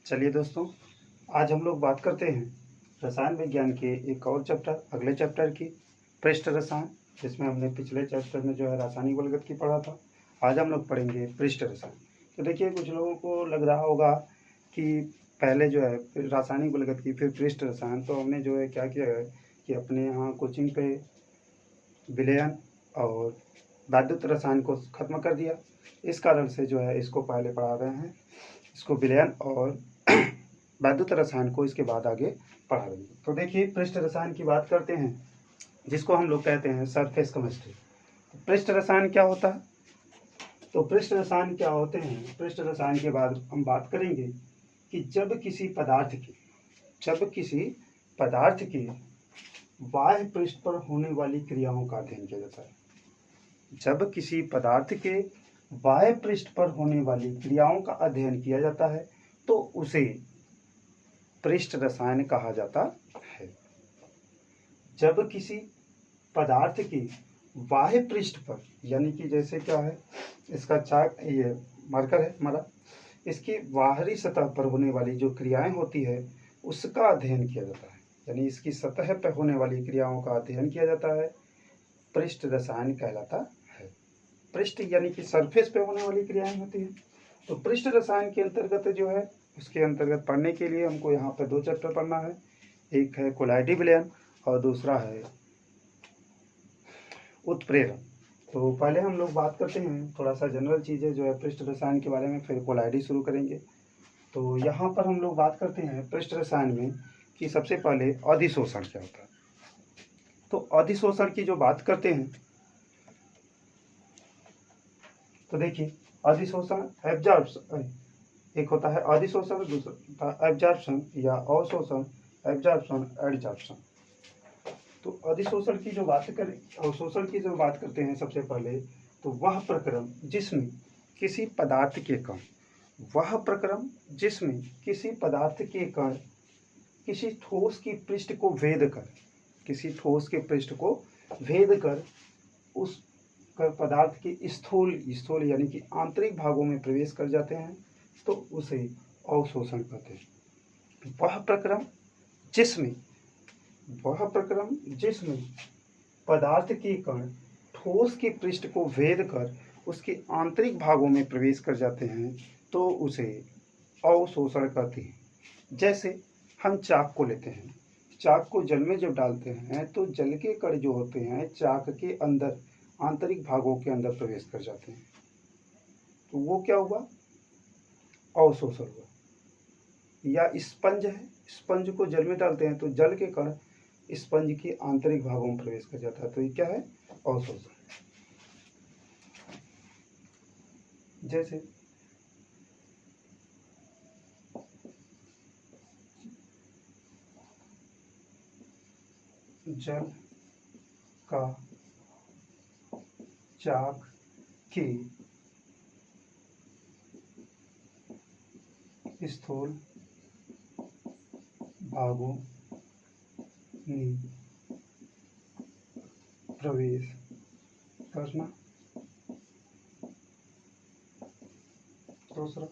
चलिए दोस्तों, आज हम लोग बात करते हैं रसायन विज्ञान के एक और चैप्टर अगले चैप्टर की पृष्ठ रसायन, जिसमें हमने पिछले चैप्टर में जो है रासायनिक बलगत की पढ़ा था। आज हम लोग पढ़ेंगे पृष्ठ रसायन। तो देखिए, कुछ लोगों को लग रहा होगा कि पहले जो है रासायनिक बलगत की, फिर पृष्ठ रसायन। तो हमने जो है क्या किया है कि अपने यहाँ कोचिंग पे विलयन और वैद्युत रसायन को ख़त्म कर दिया। इस कारण से जो है इसको पहले पढ़ा रहे हैं, इसको विलयन और वैद्युत रसायन को इसके बाद आगे पढ़ा रहे हैं। तो देखिए, पृष्ठ रसायन की बात करते हैं, जिसको हम लोग कहते हैं सरफेस केमिस्ट्री। पृष्ठ रसायन क्या होता है? तो पृष्ठ रसायन क्या होते हैं? पृष्ठ रसायन के बाद हम बात करेंगे कि जब किसी पदार्थ की बाह्य पृष्ठ पर होने वाली क्रियाओं का अध्ययन किया जाता है। जब किसी पदार्थ के बाह्य पृष्ठ पर होने वाली क्रियाओं का अध्ययन किया जाता है तो उसे पृष्ठ रसायन कहा जाता है। जब किसी पदार्थ की बाह्य पृष्ठ पर, यानी कि जैसे क्या है, इसका चाक, ये मार्कर है हमारा, इसकी बाहरी सतह पर होने वाली जो क्रियाएं होती है उसका अध्ययन किया जाता है। यानी इसकी सतह पर होने वाली क्रियाओं का अध्ययन किया जाता है, पृष्ठ रसायन कहलाता है। पृष्ठ यानी कि सरफेस पे होने वाली क्रियाएं होती हैं। तो पृष्ठ रसायन के अंतर्गत जो है, उसके अंतर्गत पढ़ने के लिए हमको यहाँ पे 2 चैप्टर पढ़ना है। एक है कोलाइडी विलयन और दूसरा है उत्प्रेरण। तो पहले हम लोग बात करते हैं थोड़ा सा जनरल चीज़ें जो है पृष्ठ रसायन के बारे में, फिर कोलाइडी शुरू करेंगे। तो यहाँ पर हम लोग बात करते हैं पृष्ठ रसायन में कि सबसे पहले अधिशोषण क्या होता है। तो अधिशोषण की जो बात करते हैं, तो देखिए, अधिशोषण एब्जॉर्प्शन एक होता है, अधिशोषण दूसरा एब्जॉर्प्शन या अवशोषण, एब्जॉर्प्शन एडजॉर्प्शन। तो अधिशोषण की जो बात करें, अवशोषण की जो बात करते हैं सबसे पहले, तो वह प्रक्रम जिसमें किसी पदार्थ के कण किसी ठोस की पृष्ठ को भेद कर उस पदार्थ के स्थूल यानी कि आंतरिक भागों में प्रवेश कर जाते हैं तो उसे अवशोषण कहते हैं। वह प्रक्रम जिसमें पदार्थ के कण ठोस के पृष्ठ को भेद कर उसके आंतरिक भागों में प्रवेश कर जाते हैं तो उसे अवशोषण कहते हैं। जैसे हम चाक को लेते हैं, चाक को जल में जब डालते हैं तो जल के कण जो होते हैं चाक के अंदर आंतरिक भागों के अंदर प्रवेश कर जाते हैं, तो वो क्या हुआ? अवशोषण हुआ। या स्पंज है, स्पंज को जल में डालते हैं तो जल के कण स्पंज के आंतरिक भागों में प्रवेश कर जाता है, तो ये क्या है? अवशोषण। जैसे जल का चाक के स्थूल भागों में प्रवेश करना। दूसरा,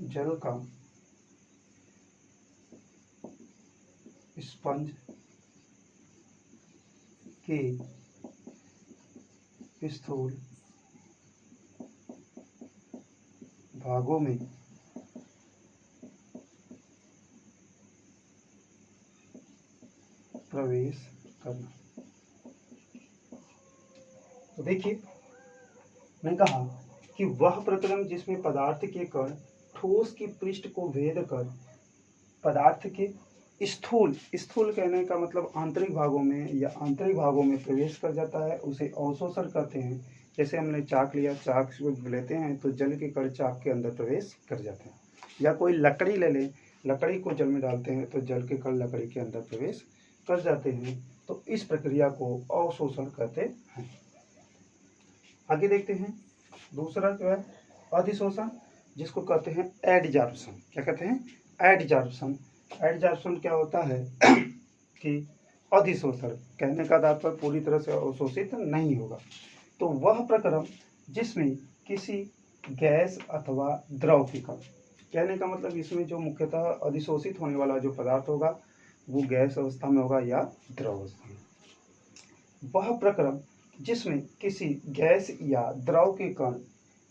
जल का स्पंज के स्थूल भागों में प्रवेश करना। तो देखिए, मैं कहा कि वह प्रक्रम जिसमें पदार्थ के कण ठोस की पृष्ठ को भेद कर पदार्थ के स्थूल कहने का मतलब आंतरिक भागों में प्रवेश कर जाता है, उसे अवशोषण कहते हैं। जैसे हमने चाक लिया, चाक को लेते हैं तो जल के कण चाक के अंदर प्रवेश कर जाते हैं। या कोई लकड़ी ले लें, लकड़ी को जल में डालते हैं तो जल के कण लकड़ी के अंदर प्रवेश कर जाते हैं, तो इस प्रक्रिया को अवशोषण कहते हैं। आगे देखते हैं, दूसरा जो है अधिशोषण, जिसको कहते हैं एडजॉर्प्शन। क्या कहते हैं? एडजॉर्प्शन। एडजॉर्प्शन क्या होता है कि अधिशोषण, कहने का तात्पर्य पूरी तरह से अवशोषित नहीं होगा। तो वह प्रक्रम जिसमें किसी गैस अथवा द्रव के कण। कहने का मतलब इसमें जो मुख्यतः अधिशोषित होने वाला जो पदार्थ होगा वो गैस अवस्था में होगा या द्रव अवस्था में। वह प्रक्रम जिसमें किसी गैस या द्रव के कण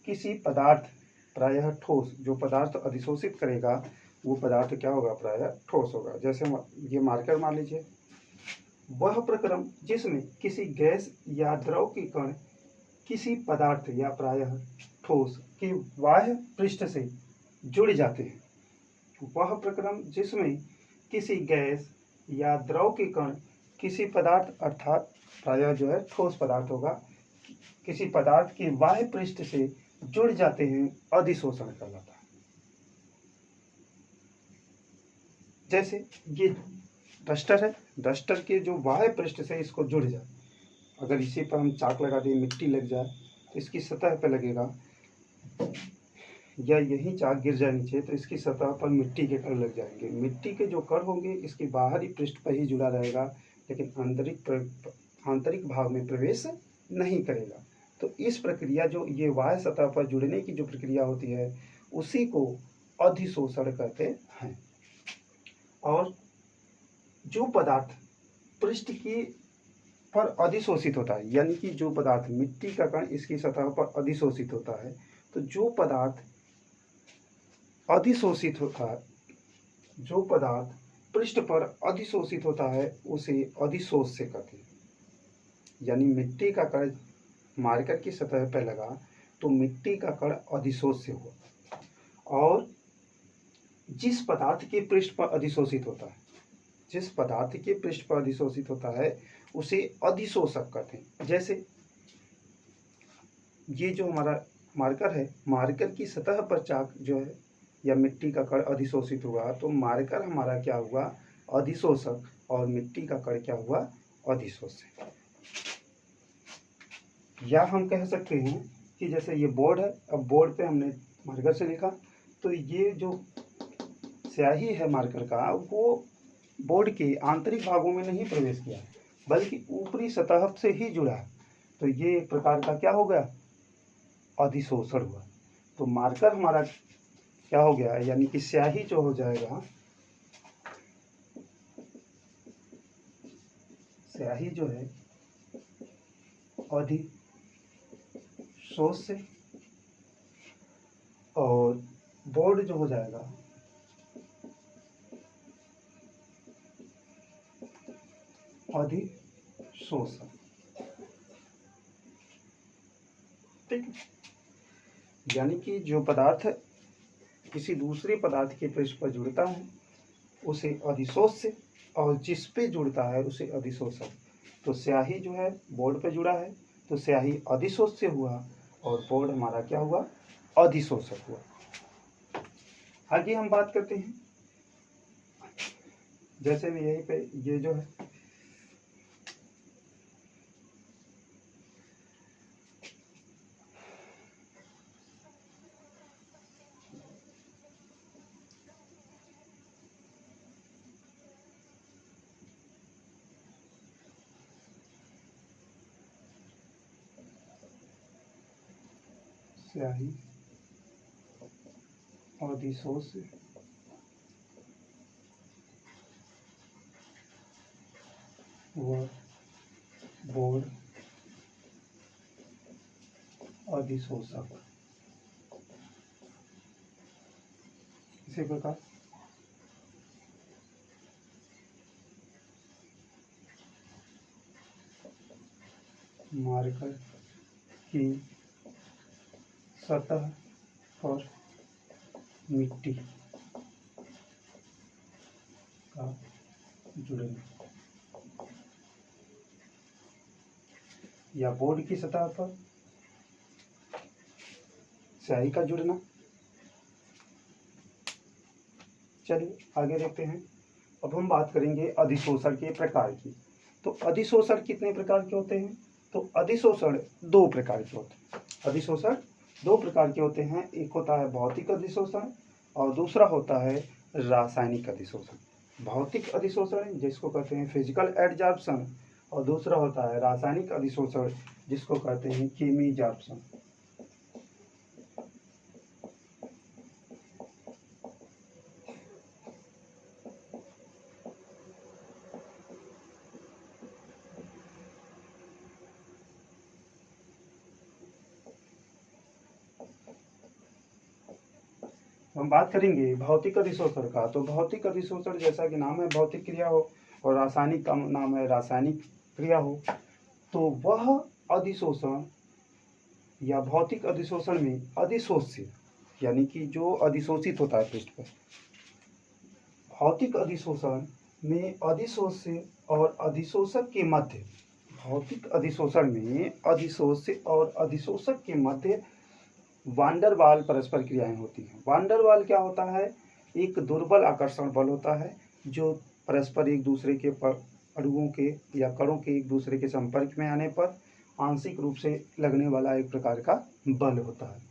किसी पदार्थ, प्रायः ठोस, जो पदार्थ अधिशोषित करेगा वो पदार्थ क्या होगा, प्रायः ठोस होगा। जैसे ये मार्कर मान लीजिए। वह प्रक्रम जिसमें किसी गैस या द्रव के कण किसी पदार्थ या प्रायः ठोस के बाह्य पृष्ठ से जुड़ जाते हैं। वह प्रक्रम जिसमें किसी गैस या द्रव के कण किसी पदार्थ, अर्थात प्रायः जो है ठोस पदार्थ होगा, किसी पदार्थ के बाह्य पृष्ठ से जुड़ जाते हैं, अधिशोषण कहलाता है। जैसे ये डस्टर है, डस्टर के जो बाह्य पृष्ठ से इसको जुड़ जाए, अगर इसी पर हम चाक लगा दें, मिट्टी लग जाए तो इसकी सतह पर लगेगा, या यही चाक गिर जाए नीचे तो इसकी सतह पर मिट्टी के कण लग जाएंगे। मिट्टी के जो कण होंगे इसके बाहरी पृष्ठ पर ही जुड़ा रहेगा, लेकिन आंतरिक भाग में प्रवेश नहीं करेगा। तो इस प्रक्रिया, जो ये बाह्य सतह पर जुड़ने की जो प्रक्रिया होती है, उसी को अधिशोषण कहते हैं। और जो पदार्थ पृष्ठ की पर अधिशोषित होता है, यानी कि जो पदार्थ, मिट्टी का कण इसकी सतह पर अधिशोषित होता है, तो जो पदार्थ अधिशोषित होता है, जो पदार्थ पृष्ठ पर अधिशोषित होता है उसे अधिशोष से कहते हैं। यानी मिट्टी का कण मार्कर की सतह पर लगा तो मिट्टी का कण अधिशोष से हुआ। और जिस पदार्थ के पृष्ठ पर अधिशोषित होता है, जिस पदार्थ के पृष्ठ पर अधिशोषित होता है उसे अधिशोषक कहते हैं। जैसे ये जो हमारा मार्कर है, मार्कर की सतह पर चाक जो है या मिट्टी का कण अधिशोषित हुआ, तो मार्कर हमारा क्या हुआ, अधिशोषक, और मिट्टी का कण क्या हुआ, अधिशोषक। या हम कह सकते हैं कि जैसे ये बोर्ड है, अब बोर्ड पे हमने मार्कर से लिखा, तो ये जो स्याही है मार्कर का, वो बोर्ड के आंतरिक भागों में नहीं प्रवेश किया, बल्कि ऊपरी सतह से ही जुड़ा। तो ये एक प्रकार का क्या हो गया, अधिशोषण हुआ। तो मार्कर हमारा क्या हो गया, यानी कि स्याही जो हो जाएगा, स्याही जो है अधिशोष से, और बोर्ड जो हो जाएगा अधिशोषक। ठीक, यानी कि जो पदार्थ किसी दूसरे पदार्थ के पृष्ठ पर जुड़ता है उसे अधिशोष से, और जिस पे जुड़ता है उसे अधिशोषक। तो स्याही जो है बोर्ड पे जुड़ा है तो स्याही अधिशोष से हुआ, और बोर्ड हमारा क्या हुआ, अधिशोषक हुआ। आगे हम बात करते हैं, जैसे भी यहीं पे ये जो है स्याही अधिशोष से व बोर्ड अधिशोषक। इसी प्रकार मार्कर की सतह पर मिट्टी का जुड़ना, या बोर्ड की सतह पर स्याही का जुड़ना। चलिए आगे देखते हैं। अब हम बात करेंगे अधिशोषण के प्रकार की। तो अधिशोषण कितने प्रकार के होते हैं, तो अधिशोषण दो प्रकार के होते हैं। अधिशोषण दो प्रकार के होते हैं, एक होता है भौतिक अधिशोषण और दूसरा होता है रासायनिक अधिशोषण। भौतिक अधिशोषण जिसको कहते हैं फिजिकल एडजॉर्प्शन, और दूसरा होता है रासायनिक अधिशोषण जिसको कहते हैं केमी एडजॉर्प्शन। हम बात करेंगे भौतिक अधिशोषण का। तो भौतिक अधिशोषण जैसा कि नाम है भौतिक क्रिया हो और रासायनिक का नाम है रासायनिक क्रिया हो, तो वह अधिशोषण या भौतिक अधिशोषण में अधिशोष्य यानी कि जो अधिशोषित होता है पृष्ठ पर, भौतिक अधिशोषण में अधिशोष्य और अधिशोषक के मध्य, भौतिक अधिशोषण में अधिशोष्य और अधिशोषक के मध्य वांडर वाल परस्पर क्रियाएं होती हैं। वांडर वाल क्या होता है? एक दुर्बल आकर्षण बल होता है जो परस्पर एक दूसरे के अणुओं के या कणों के एक दूसरे के संपर्क में आने पर आंशिक रूप से लगने वाला एक प्रकार का बल होता है,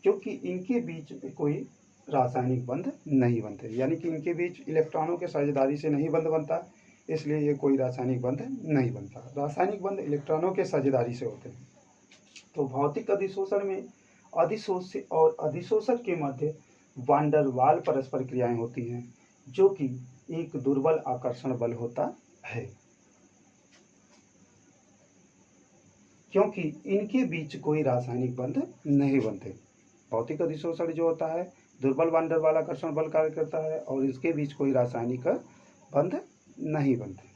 क्योंकि इनके बीच कोई रासायनिक बंध नहीं बनते, यानी कि इनके बीच इलेक्ट्रॉनों के साझेदारी से नहीं बंध बनता, इसलिए ये कोई रासायनिक बंध नहीं बनता। रासायनिक बंध इलेक्ट्रॉनों के साझेदारी से होते हैं। तो भौतिक अधिशोषण में अधिशोष्य और अधिशोषक के मध्य वांडर वाल परस्पर क्रियाएं होती हैं, जो कि एक दुर्बल आकर्षण बल होता है, क्योंकि इनके बीच कोई रासायनिक बंध नहीं बनते। भौतिक अधिशोषण जो होता है दुर्बल वांडर वाल आकर्षण बल कार्य करता है और इसके बीच कोई रासायनिक बंध नहीं बनते।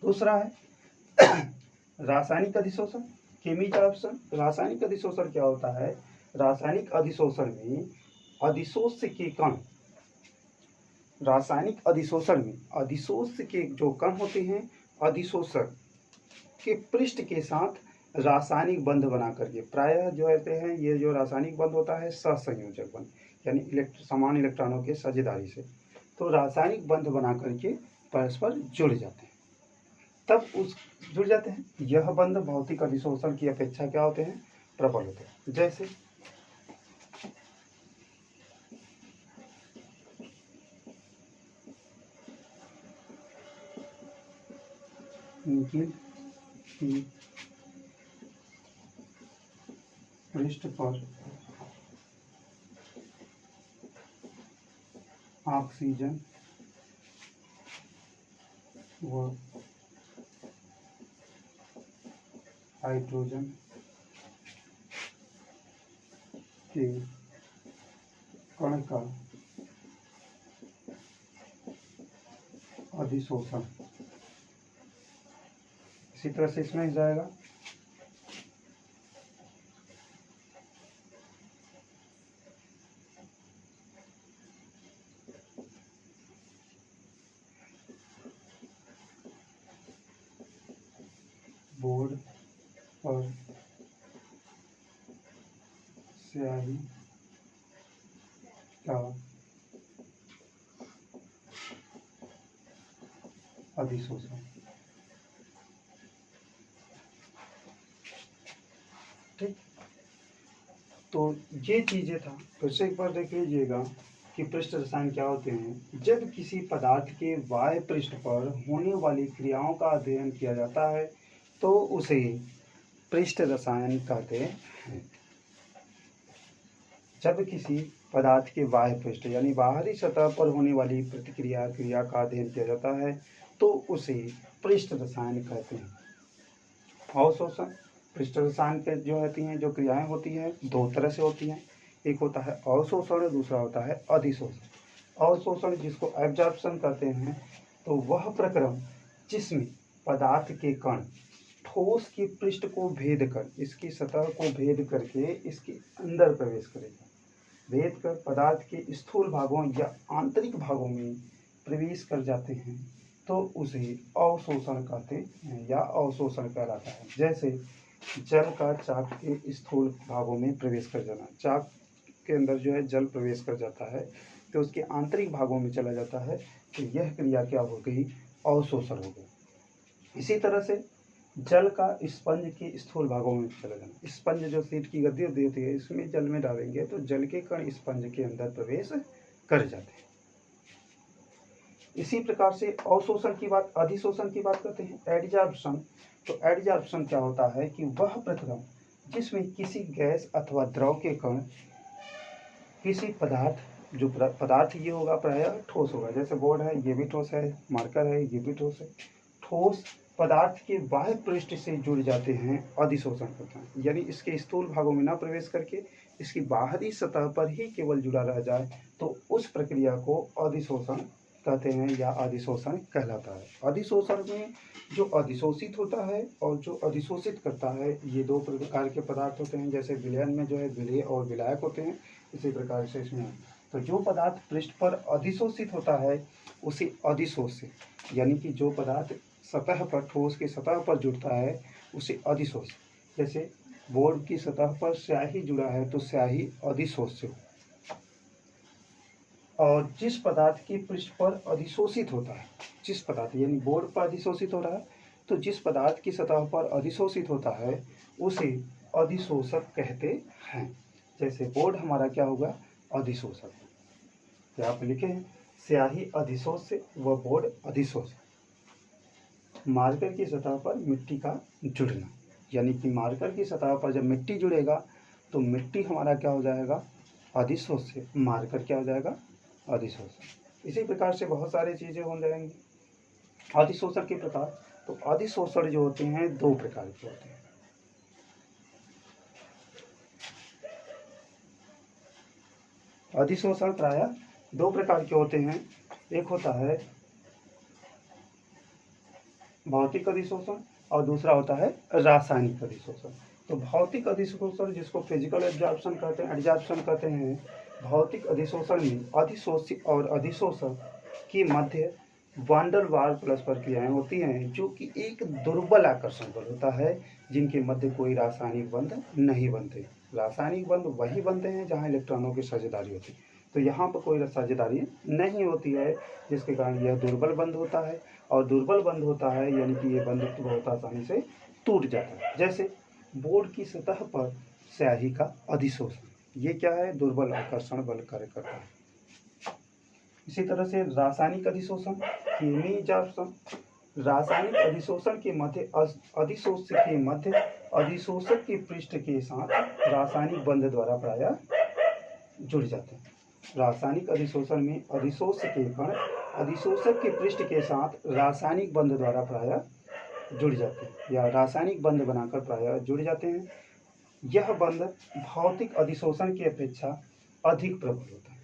दूसरा है रासायनिक अधिशोषण, केमिकल ऑप्शन। रासायनिक अधिशोषण क्या होता है? रासायनिक अधिशोषण में अधिशोष्य के कण, रासायनिक अधिशोषण में अधिशोष्य के जो कण होते हैं अधिशोषक के पृष्ठ के साथ रासायनिक बंध बना करके, प्रायः जो होते हैं ये जो रासायनिक बंध होता है सहसंयोजक बंध, यानी समान इलेक्ट्रॉनों के साझेदारी से, तो रासायनिक बंध बना करके परस्पर जुड़ जाते हैं, तब उस जुड़ जाते हैं। यह बंध भौतिक अधिशोषण की अपेक्षा क्या होते हैं? प्रबल होते हैं। जैसे निकिल की पृष्ठ पर ऑक्सीजन व हाइड्रोजन के कण का अधिशोषण, इसी तरह से इसमें ही जाएगा। बोर्ड पर स्याही का अधिशोषण। ठीक, तो ये चीजें था। फिर से एक बार देख लीजिएगा कि पृष्ठ रसायन क्या होते हैं। जब किसी पदार्थ के बाह्य पृष्ठ पर होने वाली क्रियाओं का अध्ययन किया जाता है तो उसे पृष्ठ रसायन कहते हैं। जब किसी पदार्थ के बाह्य पृष्ठ यानी बाहरी सतह पर होने वाली प्रतिक्रिया क्रिया का अध्ययन किया जाता है तो उसे पृष्ठ रसायन कहते हैं। अवशोषण, पृष्ठ रसायन के जो होती हैं जो क्रियाएं होती हैं दो तरह से होती हैं, एक होता है अवशोषण, दूसरा होता है अधिशोषण। अवशोषण जिसको एब्जॉर्प्शन कहते हैं, तो वह प्रक्रम जिसमें पदार्थ के कण ठोस के पृष्ठ को भेद कर, इसकी सतह को भेद करके इसके अंदर प्रवेश करेगा, भेद कर पदार्थ के स्थूल भागों या आंतरिक भागों में प्रवेश कर जाते हैं, तो उसे अवशोषण कहते हैं या अवशोषण कहलाता है। जैसे जल का चाक के स्थूल भागों में प्रवेश कर जाना, चाक के अंदर जो है जल प्रवेश कर जाता है तो उसके आंतरिक भागों में चला जाता है, तो यह क्रिया क्या हो गई? अवशोषण हो गई। इसी तरह से जल का स्पंज के स्थूल भागों में चला जाना, स्पंज जो शीट की गद्दी होती है इसमें जल में डालेंगे तो जल के कण स्पंज के अंदर प्रवेश कर जाते हैं। इसी प्रकार से अवशोषण की बात, अधिशोषण की बात करते हैं, एडजॉर्प्शन। तो एडजॉर्प्शन क्या होता है कि वह प्रक्रम जिसमें किसी गैस अथवा द्रव के कण किसी पदार्थ, जो पदार्थ ये होगा प्रायः ठोस होगा, जैसे बोर्ड है ये भी ठोस है, मार्कर है ये भी ठोस है, ठोस पदार्थ के बाह्य पृष्ठ से जुड़ जाते हैं अधिशोषण करते हैं, यानी इसके स्थूल भागों में न प्रवेश करके इसकी बाहरी सतह पर ही केवल जुड़ा रह जाए तो उस प्रक्रिया को अधिशोषण कहते हैं या अधिशोषण कहलाता है। अधिशोषण में जो अधिशोषित होता है और जो अधिशोषित करता है ये दो प्रकार के पदार्थ होते हैं। जैसे विलयन में जो है विलेय और विलायक होते हैं, इसी प्रकार से इसमें तो जो पदार्थ पृष्ठ पर अधिशोषित होता है उसे अधिशोषित, यानी कि जो पदार्थ सतह पर ठोस की सतह पर जुड़ता है उसे अधिशोषित। जैसे बोर्ड की सतह पर स्याही जुड़ा है तो स्याही अधिशोषित। और जिस पदार्थ के पृष्ठ पर अधिशोषित होता है, जिस पदार्थ यानी बोर्ड पर अधिशोषित हो रहा है तो जिस पदार्थ की सतह पर अधिशोषित होता है उसे अधिशोषक कहते हैं। जैसे बोर्ड हमारा क्या होगा, अधिशोषक। तो आप लिखे स्याही अधिशोष्य व बोर्ड अधिशोषक। मार्कर की सतह पर मिट्टी का जुड़ना, यानी कि मार्कर की सतह पर जब मिट्टी जुड़ेगा तो मिट्टी हमारा क्या हो जाएगा, अधिशोष्य। मार्कर क्या हो जाएगा, अधिशोषण। इसी प्रकार से बहुत सारी चीजें हो जाएंगी। अधिशोषण के प्रकार, तो अधिशोषण जो होते हैं दो प्रकार के होते हैं। अधिशोषण प्रायः दो प्रकार के होते हैं। एक होता है भौतिक अधिशोषण और दूसरा होता है रासायनिक अधिशोषण। तो भौतिक अधिशोषण जिसको फिजिकल एब्जॉर्प्शन कहते हैं, भौतिक अधिशोषण में अधिशोषित और अधिशोषक की मध्य वान डेर वाल्स प्रक्रियाएं होती हैं जो कि एक दुर्बल आकर्षण बल होता है जिनके मध्य कोई रासायनिक बंध नहीं बनते। रासायनिक बंध वही बनते हैं जहां इलेक्ट्रॉनों की साझेदारी होती है, तो यहाँ पर कोई साझेदारी नहीं होती है जिसके कारण यह दुर्बल बंध होता है। और दुर्बल बंध होता है यानी कि ये बंध बहुत आसानी से टूट जाता है। जैसे बोर्ड की सतह पर स्याही का अधिशोषण, ये क्या है, दुर्बल आकर्षण बल कार्य करता है। इसी तरह से रासायनिक अधिशोषण, केमिजोर्प्शन, रासायनिक अधिशोषण के मध्य अधिशोषक के मध्य अधिशोषक के पृष्ठ के साथ रासायनिक बंध द्वारा प्रायः जुड़ जाते हैं। रासायनिक अधिशोषण में अधिशोषक के कण अधिशोषक के पृष्ठ के साथ रासायनिक बंध द्वारा प्रायः जुड़ जाते हैं या रासायनिक बंध बनाकर प्रायः जुड़ जाते हैं। यह बंध भौतिक अधिशोषण की अपेक्षा अधिक प्रबल होता है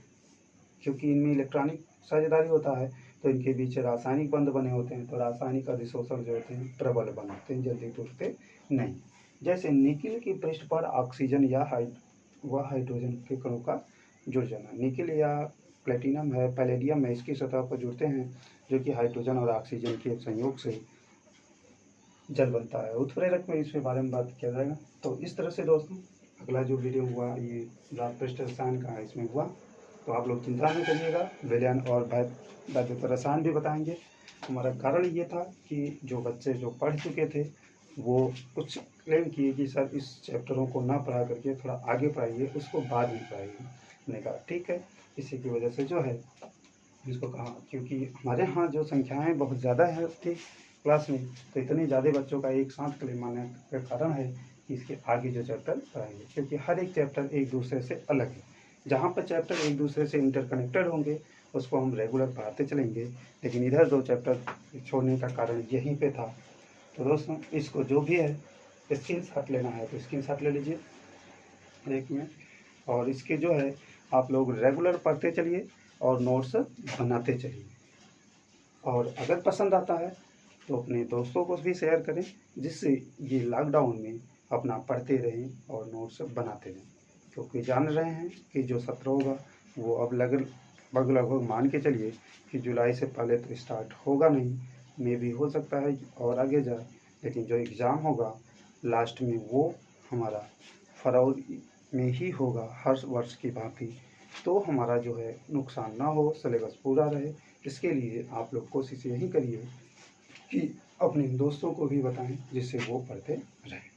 क्योंकि इनमें इलेक्ट्रॉनिक साझेदारी होता है तो इनके बीच रासायनिक बंध बने होते हैं। तो रासायनिक अधिशोषण जो होते हैं प्रबल बंध होते हैं, जल्दी टूटते नहीं। जैसे निकिल के पृष्ठ पर ऑक्सीजन या हाइड्रोजन के कणों का जुड़ जाना, निकिल या प्लेटिनम है, पैलेडियम है, इसकी सतह पर जुड़ते हैं जो कि हाइड्रोजन और ऑक्सीजन के संयोग से जल बनता है। उत्प्रेरक में इसके बारे में बात किया जाएगा। तो इस तरह से दोस्तों अगला जो वीडियो हुआ ये पृष्ठ रसायन का इसमें हुआ, तो आप लोग चिंता नहीं करिएगा, विलयन और वैद्युत रसायन भी बताएंगे। हमारा कारण ये था कि जो बच्चे जो पढ़ चुके थे वो कुछ क्लेम किए कि सर इस चैप्टरों को ना पढ़ा करके थोड़ा आगे पढ़ाइए, उसको बाद में पढ़ाइए। मैंने कहा ठीक है, इसी की वजह से जो है इसको कहा, क्योंकि हमारे यहाँ जो संख्याएँ बहुत ज़्यादा है थी क्लास में, तो इतने ज़्यादा बच्चों का एक साथ क्लेम आने का कारण है कि इसके आगे जो चैप्टर पढ़ाएंगे, क्योंकि हर एक चैप्टर एक दूसरे से अलग है। जहाँ पर चैप्टर एक दूसरे से इंटरकनेक्टेड होंगे उसको हम रेगुलर पढ़ाते चलेंगे, लेकिन इधर दो चैप्टर छोड़ने का कारण यहीं पे था। तो दोस्तों इसको जो भी है स्क्रीनशॉट लेना है तो स्क्रीनशॉट ले लीजिए एक में, और इसके जो है आप लोग रेगुलर पढ़ते चलिए और नोट्स बनाते चलिए। और अगर पसंद आता है तो अपने दोस्तों को भी शेयर करें जिससे ये लॉकडाउन में अपना पढ़ते रहें और नोट्स बनाते रहें, क्योंकि जान रहे हैं कि जो सत्र होगा वो अब लगभग मान के चलिए कि जुलाई से पहले तो स्टार्ट होगा नहीं, मे भी हो सकता है और आगे जाए, लेकिन जो एग्ज़ाम होगा लास्ट में वो हमारा फरवरी में ही होगा हर वर्ष की भांति। तो हमारा जो है नुकसान ना हो, सिलेबस पूरा रहे, इसके लिए आप लोग कोशिश यही करिए कि अपने दोस्तों को भी बताएं जिससे वो पढ़ते रहें।